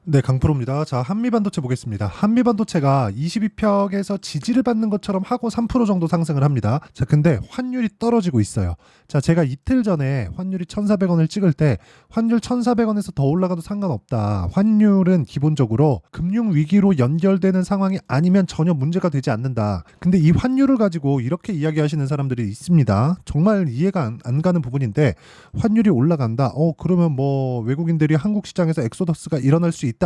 네, 강프로입니다. 자, 한미반도체 보겠습니다. 한미반도체가 22평에서 지지를 받는 것처럼 하고 3% 정도 상승을 합니다. 자, 근데 환율이 떨어지고 있어요. 자, 제가 이틀 전에 환율이 1,400원을 찍을 때 환율 1,400원에서 더 올라가도 상관없다. 환율은 기본적으로 금융 위기로 연결되는 상황이 아니면 전혀 문제가 되지 않는다. 근데 이 환율을 가지고 이렇게 이야기하시는 사람들이 있습니다. 정말 이해가 안 가는 부분인데 환율이 올라간다. 그러면 뭐 외국인들이 한국 시장에서 엑소더스가 일어날 수 있다.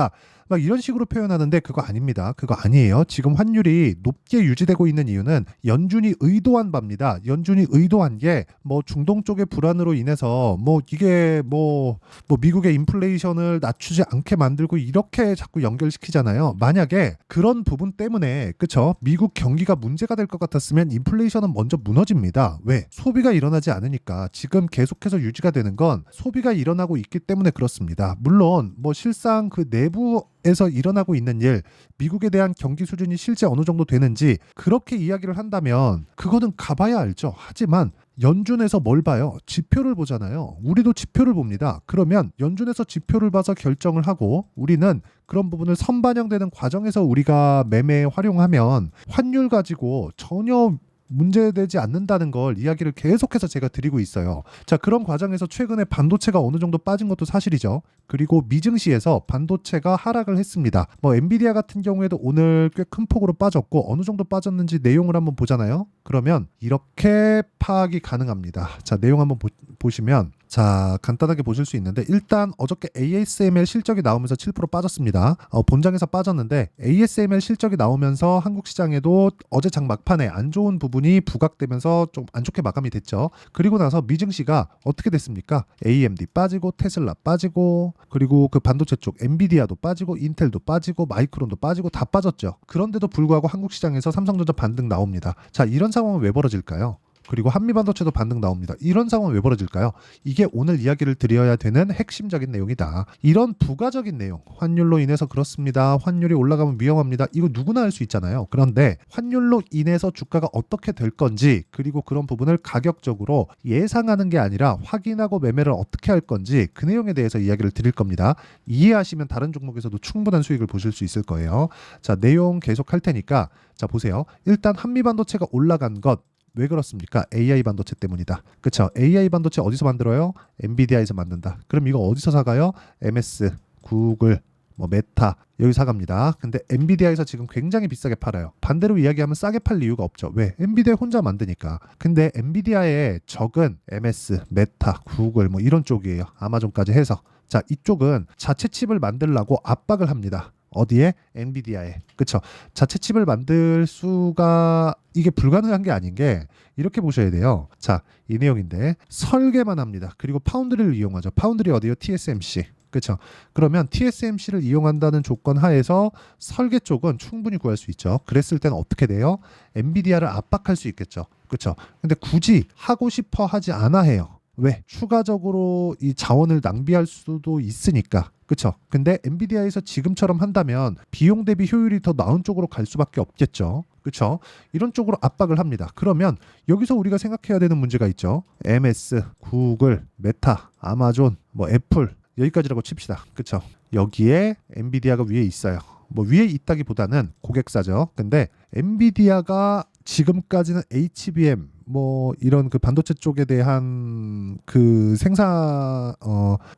막 이런 식으로 표현하는데 그거 아닙니다. 그거 아니에요. 지금 환율이 높게 유지되고 있는 이유는 연준이 의도한 바입니다. 연준이 의도한 게 뭐 중동 쪽의 불안으로 인해서 뭐 이게 뭐 미국의 인플레이션을 낮추지 않게 만들고 이렇게 자꾸 연결시키잖아요. 만약에 그런 부분 때문에 그쵸? 미국 경기가 문제가 될 것 같았으면 인플레이션은 먼저 무너집니다. 왜? 소비가 일어나지 않으니까. 지금 계속해서 유지가 되는 건 소비가 일어나고 있기 때문에 그렇습니다. 물론 뭐 실상 그 내부에서 일어나고 있는 일, 미국에 대한 경기 수준이 실제 어느 정도 되는지 그렇게 이야기를 한다면 그거는 가봐야 알죠. 하지만 연준에서 뭘 봐요? 지표를 보잖아요. 우리도 지표를 봅니다. 그러면 연준에서 지표를 봐서 결정을 하고 우리는 그런 부분을 선반영되는 과정에서 우리가 매매에 활용하면 환율 가지고 전혀 문제되지 않는다는 걸 이야기를 계속해서 제가 드리고 있어요. 자, 그런 과정에서 최근에 반도체가 어느 정도 빠진 것도 사실이죠. 그리고 미증시에서 반도체가 하락을 했습니다. 뭐 엔비디아 같은 경우에도 오늘 꽤 큰 폭으로 빠졌고 어느 정도 빠졌는지 내용을 한번 보잖아요. 그러면 이렇게 파악이 가능합니다. 자, 내용 한번 보시면 자, 간단하게 보실 수 있는데 일단 어저께 ASML 실적이 나오면서 7% 빠졌습니다. 본장에서 빠졌는데 ASML 실적이 나오면서 한국 시장에도 어제 장 막판에 안 좋은 부분이 부각되면서 좀 안 좋게 마감이 됐죠. 그리고 나서 미증시가 어떻게 됐습니까? AMD 빠지고 테슬라 빠지고 그리고 그 반도체 쪽 엔비디아도 빠지고 인텔도 빠지고 마이크론도 빠지고 다 빠졌죠. 그런데도 불구하고 한국 시장에서 삼성전자 반등 나옵니다. 자, 이런 상황은 왜 벌어질까요? 그리고 한미반도체도 반등 나옵니다. 이런 상황은 왜 벌어질까요? 이게 오늘 이야기를 드려야 되는 핵심적인 내용이다. 이런 부가적인 내용, 환율로 인해서 그렇습니다. 환율이 올라가면 위험합니다. 이거 누구나 알 수 있잖아요. 그런데 환율로 인해서 주가가 어떻게 될 건지 그리고 그런 부분을 가격적으로 예상하는 게 아니라 확인하고 매매를 어떻게 할 건지 그 내용에 대해서 이야기를 드릴 겁니다. 이해하시면 다른 종목에서도 충분한 수익을 보실 수 있을 거예요. 자, 내용 계속 할 테니까 자, 보세요. 일단 한미반도체가 올라간 것 왜 그렇습니까? AI 반도체 때문이다. 그쵸? AI 반도체 어디서 만들어요? 엔비디아에서 만든다. 그럼 이거 어디서 사가요? MS, 구글, 뭐 메타 여기 사갑니다. 근데 엔비디아에서 지금 굉장히 비싸게 팔아요. 반대로 이야기하면 싸게 팔 이유가 없죠. 왜? 엔비디아 혼자 만드니까. 근데 엔비디아의 적은 MS, 메타, 구글 뭐 이런 쪽이에요. 아마존까지 해서. 자, 이쪽은 자체 칩을 만들라고 압박을 합니다. 어디에? 엔비디아에. 그쵸? 자체 칩을 만들 수가 이게 불가능한 게 아닌 게 이렇게 보셔야 돼요. 자, 이 내용인데 설계만 합니다. 그리고 파운드리를 이용하죠. 파운드리 어디요? TSMC. 그렇죠. 그러면 TSMC를 이용한다는 조건 하에서 설계 쪽은 충분히 구할 수 있죠. 그랬을 때는 어떻게 돼요? 엔비디아를 압박할 수 있겠죠. 그렇죠. 근데 굳이 하고 싶어 하지 않아 해요. 왜? 추가적으로 이 자원을 낭비할 수도 있으니까. 그쵸? 근데 엔비디아에서 지금처럼 한다면 비용 대비 효율이 더 나은 쪽으로 갈 수밖에 없겠죠. 그쵸? 이런 쪽으로 압박을 합니다. 그러면 여기서 우리가 생각해야 되는 문제가 있죠. MS, 구글, 메타, 아마존, 뭐 애플 여기까지라고 칩시다. 그쵸? 여기에 엔비디아가 위에 있어요. 뭐 위에 있다기보다는 고객사죠. 근데 엔비디아가 지금까지는 HBM 뭐 이런 그 반도체 쪽에 대한 그 생산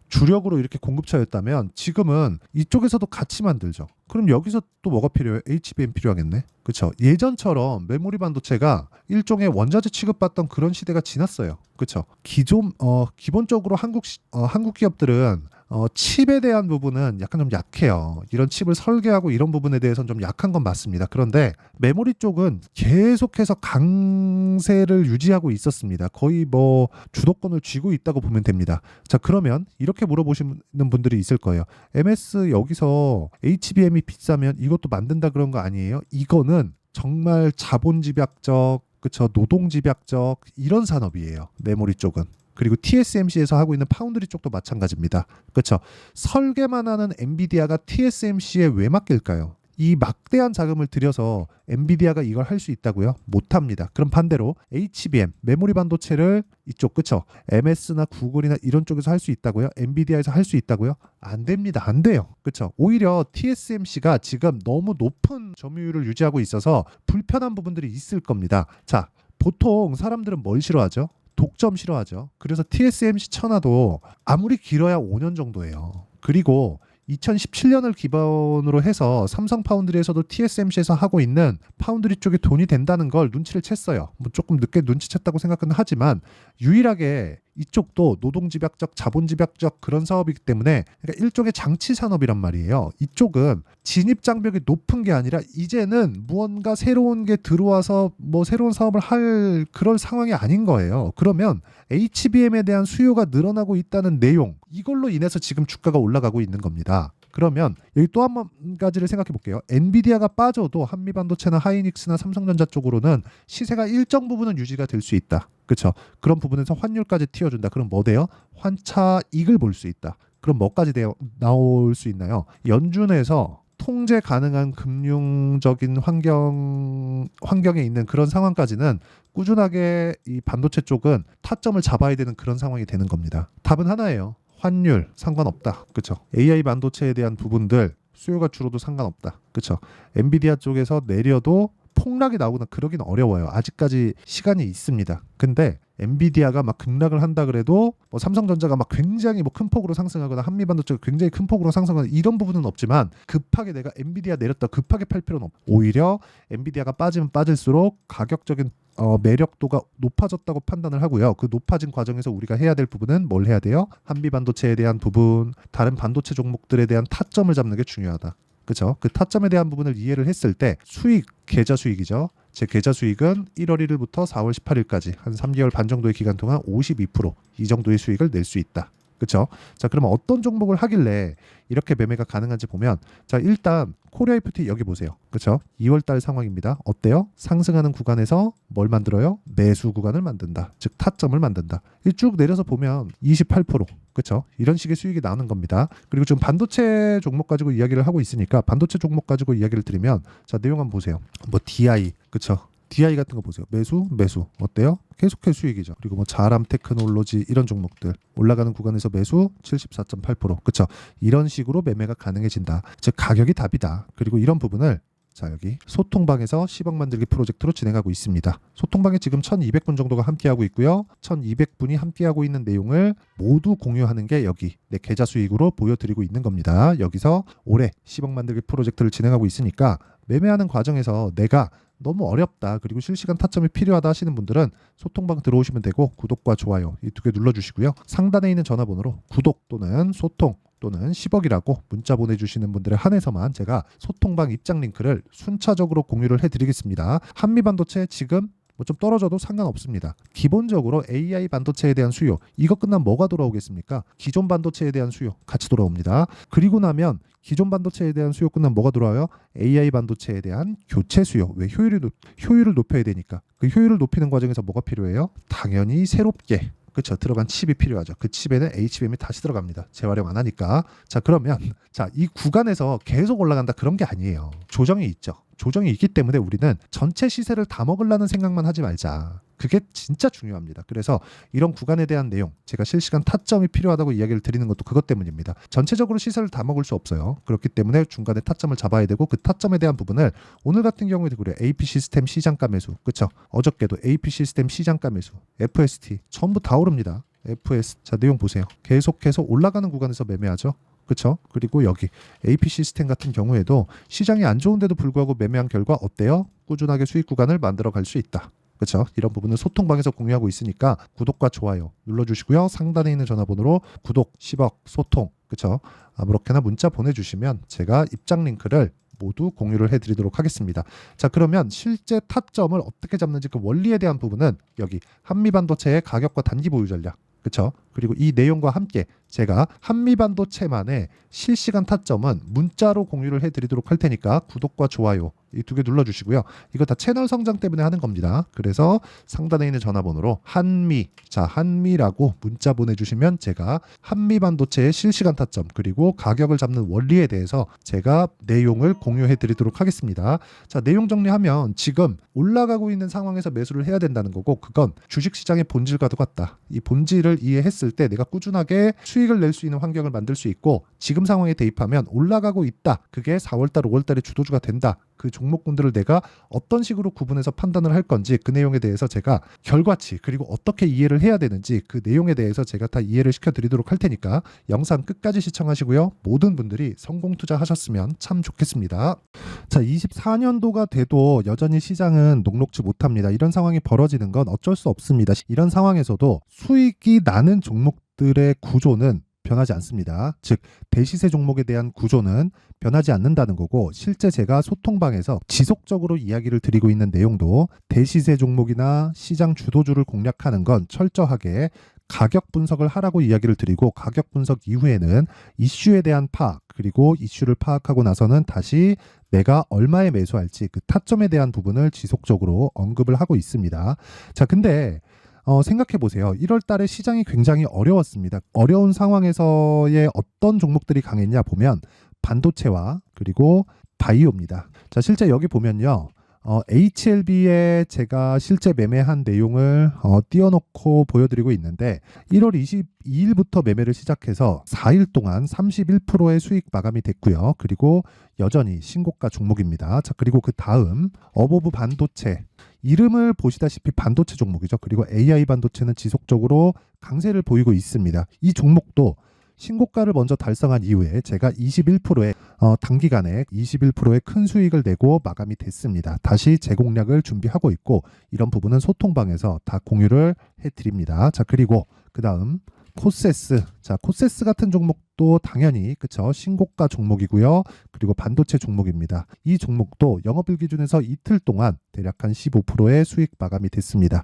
주력으로 이렇게 공급처였다면 지금은 이쪽에서도 같이 만들죠. 그럼 여기서 또 뭐가 필요해요? HBM 필요하겠네. 그렇죠? 예전처럼 메모리 반도체가 일종의 원자재 취급받던 그런 시대가 지났어요. 그렇죠? 기본적으로 한국 기업들은 칩에 대한 부분은 약간 좀 약해요. 이런 칩을 설계하고 이런 부분에 대해서는 좀 약한 건 맞습니다. 그런데 메모리 쪽은 계속해서 강세를 유지하고 있었습니다. 거의 뭐 주도권을 쥐고 있다고 보면 됩니다. 자, 그러면 이렇게 물어보시는 분들이 있을 거예요. MS 여기서 HBM이 비싸면 이것도 만든다 그런 거 아니에요? 이거는 정말 자본집약적, 그쵸, 노동집약적 이런 산업이에요. 메모리 쪽은. 그리고 TSMC에서 하고 있는 파운드리 쪽도 마찬가지입니다. 그렇죠? 설계만 하는 엔비디아가 TSMC에 왜 맡길까요? 이 막대한 자금을 들여서 엔비디아가 이걸 할 수 있다고요? 못합니다. 그럼 반대로 HBM, 메모리 반도체를 이쪽 그쵸? MS나 구글이나 이런 쪽에서 할 수 있다고요? 엔비디아에서 할 수 있다고요? 안 됩니다. 안 돼요. 그쵸? 오히려 TSMC가 지금 너무 높은 점유율을 유지하고 있어서 불편한 부분들이 있을 겁니다. 자, 보통 사람들은 뭘 싫어하죠? 독점 싫어하죠. 그래서 TSMC 천하도 아무리 길어야 5년 정도예요. 그리고 2017년을 기반으로 해서 삼성 파운드리에서도 TSMC에서 하고 있는 파운드리 쪽에 돈이 된다는 걸 눈치를 챘어요. 뭐 조금 늦게 눈치챘다고 생각은 하지만 유일하게 이쪽도 노동집약적, 자본집약적 그런 사업이기 때문에 그러니까 일종의 장치 산업이란 말이에요. 이쪽은 진입장벽이 높은 게 아니라 이제는 무언가 새로운 게 들어와서 뭐 새로운 사업을 할 그럴 상황이 아닌 거예요. 그러면 HBM에 대한 수요가 늘어나고 있다는 내용 이걸로 인해서 지금 주가가 올라가고 있는 겁니다. 그러면 여기 또 한 가지를 생각해 볼게요. 엔비디아가 빠져도 한미반도체나 하이닉스나 삼성전자 쪽으로는 시세가 일정 부분은 유지가 될 수 있다. 그렇죠? 그런 부분에서 환율까지 튀어준다. 그럼 뭐 돼요? 환차익을 볼 수 있다. 그럼 뭐까지 나올 수 있나요? 연준에서 통제 가능한 금융적인 환경에 있는 그런 상황까지는 꾸준하게 이 반도체 쪽은 타점을 잡아야 되는 그런 상황이 되는 겁니다. 답은 하나예요. 환율 상관없다. 그렇죠? AI 반도체에 대한 부분들 수요가 줄어도 상관없다. 그렇죠? 엔비디아 쪽에서 내려도 폭락이 나오거나 그러긴 어려워요. 아직까지 시간이 있습니다. 근데 엔비디아가 막 급락을 한다 그래도 뭐 삼성전자가 막 굉장히 뭐 큰 폭으로 상승하거나 한미반도체가 굉장히 큰 폭으로 상승하거나 이런 부분은 없지만 급하게 내가 엔비디아 내렸다 급하게 팔 필요는 없고 오히려 엔비디아가 빠지면 빠질수록 가격적인 매력도가 높아졌다고 판단을 하고요. 그 높아진 과정에서 우리가 해야 될 부분은 뭘 해야 돼요? 한미반도체에 대한 부분, 다른 반도체 종목들에 대한 타점을 잡는 게 중요하다. 그렇죠? 그 타점에 대한 부분을 이해를 했을 때 수익, 계좌 수익이죠. 제 계좌 수익은 1월 1일부터 4월 18일까지 한 3개월 반 정도의 기간 동안 52%이 정도의 수익을 낼 수 있다. 그렇죠? 자, 그러면 어떤 종목을 하길래 이렇게 매매가 가능한지 보면 자, 일단 코리아 FT 여기 보세요. 그렇죠? 2월 달 상황입니다. 어때요? 상승하는 구간에서 뭘 만들어요? 매수 구간을 만든다. 즉 타점을 만든다. 쭉 내려서 보면 28%. 그렇죠? 이런 식의 수익이 나오는 겁니다. 그리고 지금 반도체 종목 가지고 이야기를 하고 있으니까 반도체 종목 가지고 이야기를 드리면 자, 내용 한번 보세요. 뭐 DI. 그렇죠? DI 같은 거 보세요. 매수 어때요? 계속해서 수익이죠. 그리고 뭐 자람 테크놀로지 이런 종목들 올라가는 구간에서 매수 74.8%. 그렇죠? 이런 식으로 매매가 가능해진다. 즉 가격이 답이다. 그리고 이런 부분을 자, 여기 소통방에서 10억 만들기 프로젝트로 진행하고 있습니다. 소통방에 지금 1200분 정도가 함께하고 있고요. 1200분이 함께하고 있는 내용을 모두 공유하는 게 여기 내 계좌 수익으로 보여드리고 있는 겁니다. 여기서 올해 10억 만들기 프로젝트를 진행하고 있으니까 매매하는 과정에서 내가 너무 어렵다 그리고 실시간 타점이 필요하다 하시는 분들은 소통방 들어오시면 되고 구독과 좋아요 이 두 개 눌러주시고요. 상단에 있는 전화번호로 구독 또는 소통 또는 10억이라고 문자 보내주시는 분들에 한해서만 제가 소통방 입장 링크를 순차적으로 공유를 해드리겠습니다. 한미반도체 지금 뭐 좀 떨어져도 상관없습니다. 기본적으로 AI 반도체에 대한 수요 이거 끝나면 뭐가 돌아오겠습니까? 기존 반도체에 대한 수요 같이 돌아옵니다. 그리고 나면 기존 반도체에 대한 수요 끝나면 뭐가 돌아와요? AI 반도체에 대한 교체 수요. 왜 효율을 높여야 되니까. 그 효율을 높이는 과정에서 뭐가 필요해요? 당연히 새롭게 그렇죠. 들어간 칩이 필요하죠. 그 칩에는 HBM이 다시 들어갑니다. 재활용 안 하니까. 자, 그러면 자, 이 구간에서 계속 올라간다 그런 게 아니에요. 조정이 있죠. 조정이 있기 때문에 우리는 전체 시세를 다 먹으려는 생각만 하지 말자. 그게 진짜 중요합니다. 그래서 이런 구간에 대한 내용, 제가 실시간 타점이 필요하다고 이야기를 드리는 것도 그것 때문입니다. 전체적으로 시세를 다 먹을 수 없어요. 그렇기 때문에 중간에 타점을 잡아야 되고 그 타점에 대한 부분을 오늘 같은 경우에도 그래요. AP 시스템 시장가 매수, 그렇죠? 어저께도 AP 시스템 시장가 매수, FST 전부 다 오릅니다. FS 자 내용 보세요. 계속해서 올라가는 구간에서 매매하죠. 그렇죠? 그리고 여기 AP 시스템 같은 경우에도 시장이 안 좋은데도 불구하고 매매한 결과 어때요? 꾸준하게 수익 구간을 만들어 갈 수 있다. 그렇죠? 이런 부분은 소통방에서 공유하고 있으니까 구독과 좋아요 눌러주시고요. 상단에 있는 전화번호로 구독, 10억, 소통 그렇죠? 아무렇게나 문자 보내주시면 제가 입장 링크를 모두 공유를 해드리도록 하겠습니다. 자, 그러면 실제 타점을 어떻게 잡는지 그 원리에 대한 부분은 여기 한미반도체의 가격과 단기 보유 전략 그렇죠? 그리고 이 내용과 함께 제가 한미반도체만의 실시간 타점은 문자로 공유를 해드리도록 할 테니까 구독과 좋아요 이 두 개 눌러주시고요. 이거 다 채널 성장 때문에 하는 겁니다. 그래서 상단에 있는 전화번호로 한미라고 문자 보내주시면 제가 한미반도체의 실시간 타점 그리고 가격을 잡는 원리에 대해서 제가 내용을 공유해 드리도록 하겠습니다. 자, 내용 정리하면 지금 올라가고 있는 상황에서 매수를 해야 된다는 거고, 그건 주식시장의 본질과도 같다. 이 본질을 이해했을 때 내가 꾸준하게 수익을 낼 수 있는 환경을 만들 수 있고, 지금 상황에 대입하면 올라가고 있다. 그게 4월달, 5월달에 주도주가 된다. 그 종목군들을 내가 어떤 식으로 구분해서 판단을 할 건지, 그 내용에 대해서 제가 결과치 그리고 어떻게 이해를 해야 되는지 그 내용에 대해서 제가 다 이해를 시켜드리도록 할 테니까 영상 끝까지 시청하시고요. 모든 분들이 성공 투자하셨으면 참 좋겠습니다. 자, 24년도가 돼도 여전히 시장은 녹록지 못합니다. 이런 상황이 벌어지는 건 어쩔 수 없습니다. 이런 상황에서도 수익이 나는 종목들의 구조는 변하지 않습니다. 즉 대시세 종목에 대한 구조는 변하지 않는다는 거고, 실제 제가 소통방에서 지속적으로 이야기를 드리고 있는 내용도 대시세 종목이나 시장 주도주를 공략하는 건 철저하게 가격 분석을 하라고 이야기를 드리고, 가격 분석 이후에는 이슈에 대한 파악, 그리고 이슈를 파악하고 나서는 다시 내가 얼마에 매수할지 그 타점에 대한 부분을 지속적으로 언급을 하고 있습니다. 자, 근데 생각해 보세요. 1월 달에 시장이 굉장히 어려웠습니다. 어려운 상황에서의 어떤 종목들이 강했냐 보면 반도체와 그리고 바이오입니다. 자, 실제 여기 보면요. HLB에 제가 실제 매매한 내용을 띄워놓고 보여드리고 있는데, 1월 22일부터 매매를 시작해서 4일 동안 31%의 수익 마감이 됐고요. 그리고 여전히 신고가 종목입니다. 자, 그리고 그 다음 어보브 반도체, 이름을 보시다시피 반도체 종목이죠. 그리고 AI 반도체는 지속적으로 강세를 보이고 있습니다. 이 종목도 신고가를 먼저 달성한 이후에 제가 21%의 단기간에 21%의 큰 수익을 내고 마감이 됐습니다. 다시 재공략을 준비하고 있고, 이런 부분은 소통방에서 다 공유를 해드립니다. 자, 그리고 그 다음 코세스. 자, 코세스 같은 종목도 당연히 그쵸, 신고가 종목이고요. 그리고 반도체 종목입니다. 이 종목도 영업일 기준에서 이틀 동안 대략 한 15%의 수익 마감이 됐습니다.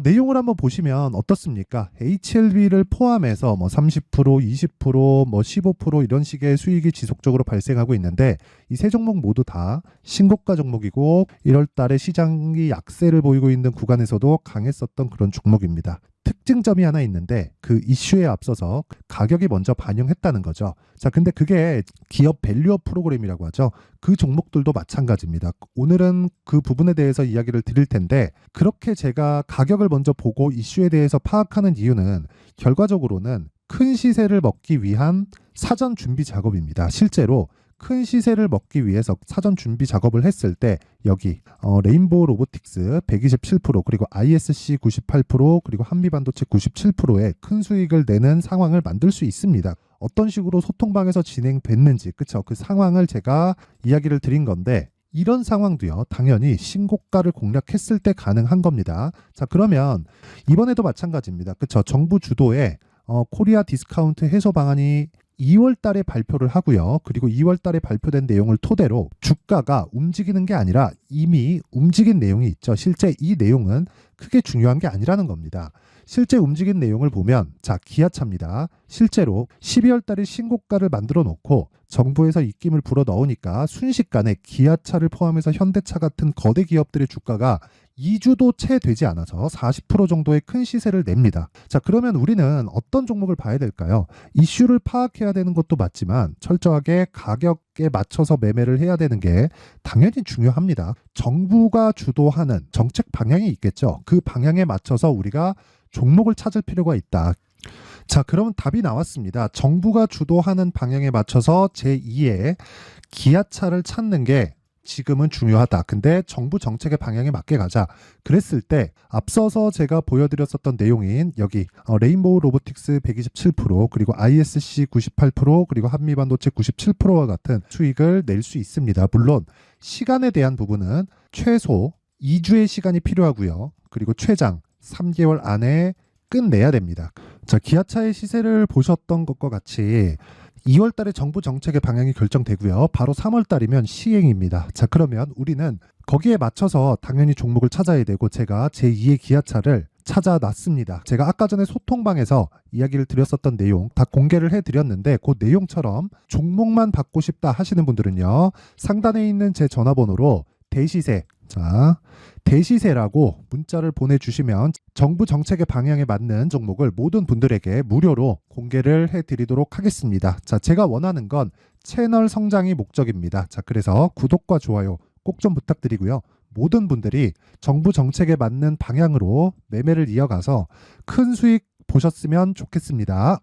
내용을 한번 보시면 어떻습니까? HLB를 포함해서 30%, 20%, 15% 이런 식의 수익이 지속적으로 발생하고 있는데, 이 세 종목 모두 다 신고가 종목이고 1월 달에 시장이 약세를 보이고 있는 구간에서도 강했었던 그런 종목입니다. 특징점이 하나 있는데, 그 이슈에 앞서서 가격이 먼저 반영했다는 거죠. 자, 근데 그게 기업 밸류업 프로그램이라고 하죠. 그 종목들도 마찬가지입니다. 오늘은 그 부분에 대해서 이야기를 드릴 텐데, 그렇게 제가 가격을 먼저 보고 이슈에 대해서 파악하는 이유는 결과적으로는 큰 시세를 먹기 위한 사전 준비 작업입니다. 실제로 큰 시세를 먹기 위해서 사전 준비 작업을 했을 때 여기 레인보우 로보틱스 127%, 그리고 ISC 98%, 그리고 한미반도체 97%의 큰 수익을 내는 상황을 만들 수 있습니다. 어떤 식으로 소통방에서 진행됐는지, 그쵸? 그 상황을 제가 이야기를 드린 건데, 이런 상황도요, 당연히 신고가를 공략했을 때 가능한 겁니다. 자, 그러면 이번에도 마찬가지입니다. 그쵸? 정부 주도의 코리아 디스카운트 해소 방안이 2월 달에 발표를 하고요. 그리고 2월 달에 발표된 내용을 토대로 주가가 움직이는 게 아니라 이미 움직인 내용이 있죠. 실제 이 내용은 크게 중요한 게 아니라는 겁니다. 실제 움직인 내용을 보면, 자, 기아차입니다. 실제로 12월 달에 신고가를 만들어 놓고 정부에서 입김을 불어 넣으니까 순식간에 기아차를 포함해서 현대차 같은 거대 기업들의 주가가 2주도 채 되지 않아서 40% 정도의 큰 시세를 냅니다. 자, 그러면 우리는 어떤 종목을 봐야 될까요? 이슈를 파악해야 되는 것도 맞지만 철저하게 가격에 맞춰서 매매를 해야 되는 게 당연히 중요합니다. 정부가 주도하는 정책 방향이 있겠죠. 그 방향에 맞춰서 우리가 종목을 찾을 필요가 있다. 자, 그러면 답이 나왔습니다. 정부가 주도하는 방향에 맞춰서 제2의 기아차를 찾는 게 지금은 중요하다. 근데 정부 정책의 방향에 맞게 가자. 그랬을 때 앞서서 제가 보여드렸었던 내용인 여기 레인보우 로보틱스 127%, 그리고 ISC 98%, 그리고 한미반도체 97%와 같은 수익을 낼 수 있습니다. 물론 시간에 대한 부분은 최소 2주의 시간이 필요하고요. 그리고 최장 3개월 안에 끝내야 됩니다. 자, 기아차의 시세를 보셨던 것과 같이 2월 달에 정부 정책의 방향이 결정되고요. 바로 3월 달이면 시행입니다. 자, 그러면 우리는 거기에 맞춰서 당연히 종목을 찾아야 되고, 제가 제2의 기아차를 찾아놨습니다. 제가 아까 전에 소통방에서 이야기를 드렸었던 내용 다 공개를 해드렸는데 그 내용처럼 종목만 받고 싶다 하시는 분들은요. 상단에 있는 제 전화번호로 대시세, 자, 대시세라고 문자를 보내주시면 정부 정책의 방향에 맞는 종목을 모든 분들에게 무료로 공개를 해드리도록 하겠습니다. 자, 제가 원하는 건 채널 성장이 목적입니다. 자, 그래서 구독과 좋아요 꼭 좀 부탁드리고요. 모든 분들이 정부 정책에 맞는 방향으로 매매를 이어가서 큰 수익 보셨으면 좋겠습니다.